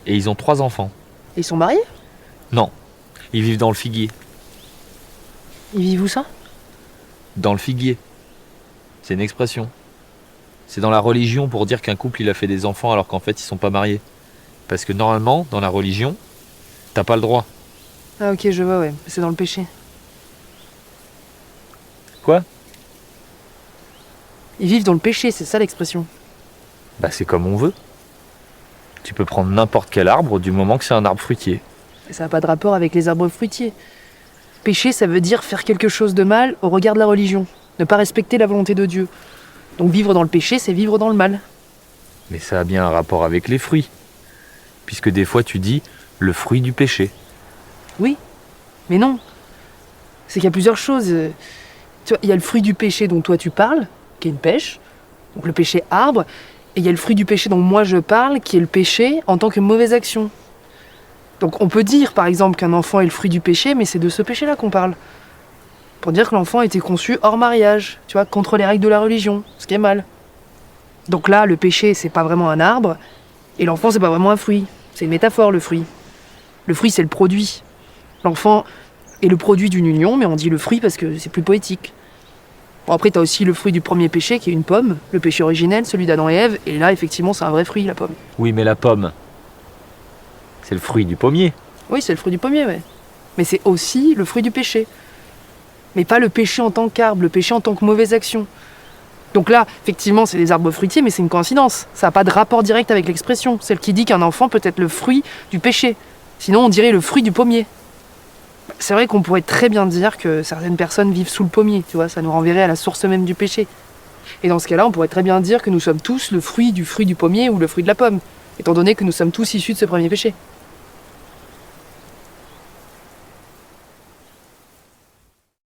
Et ils ont 3 enfants. Ils sont mariés? Non, ils vivent dans le figuier. Ils vivent où ça? Dans le figuier. C'est une expression. C'est dans la religion pour dire qu'un couple il a fait des enfants alors qu'en fait ils sont pas mariés. Parce que normalement, dans la religion, t'as pas le droit. Ah ok, je vois, ouais. C'est dans le péché. Quoi? Ils vivent dans le péché, c'est ça l'expression. Bah c'est comme on veut. Tu peux prendre n'importe quel arbre du moment que c'est un arbre fruitier. Et ça n'a pas de rapport avec les arbres fruitiers. Péché, ça veut dire faire quelque chose de mal au regard de la religion. Ne pas respecter la volonté de Dieu. Donc vivre dans le péché, c'est vivre dans le mal. Mais ça a bien un rapport avec les fruits. Puisque des fois tu dis le fruit du péché. Oui, mais non. C'est qu'il y a plusieurs choses. Tu vois, il y a le fruit du péché dont toi tu parles, qui est une pêche, donc le péché arbre, et il y a le fruit du péché dont moi je parle, qui est le péché en tant que mauvaise action. Donc on peut dire par exemple qu'un enfant est le fruit du péché, mais c'est de ce péché-là qu'on parle. Pour dire que l'enfant a été conçu hors mariage, tu vois, contre les règles de la religion, ce qui est mal. Donc là, le péché, c'est pas vraiment un arbre, et l'enfant, c'est pas vraiment un fruit. C'est une métaphore, le fruit. Le fruit, c'est le produit. L'enfant est le produit d'une union, mais on dit le fruit parce que c'est plus poétique. Bon, après, t'as aussi le fruit du premier péché, qui est une pomme, le péché originel, celui d'Adam et Ève, et là, effectivement, c'est un vrai fruit, la pomme. Oui, mais la pomme, c'est le fruit du pommier. Oui, c'est le fruit du pommier, ouais. Mais c'est aussi le fruit du péché. Mais pas le péché en tant qu'arbre, le péché en tant que mauvaise action. Donc là, effectivement, c'est des arbres fruitiers, mais c'est une coïncidence. Ça n'a pas de rapport direct avec l'expression, celle qui dit qu'un enfant peut être le fruit du péché. Sinon, on dirait le fruit du pommier. C'est vrai qu'on pourrait très bien dire que certaines personnes vivent sous le pommier, tu vois, ça nous renverrait à la source même du péché. Et dans ce cas-là, on pourrait très bien dire que nous sommes tous le fruit du pommier ou le fruit de la pomme, étant donné que nous sommes tous issus de ce premier péché.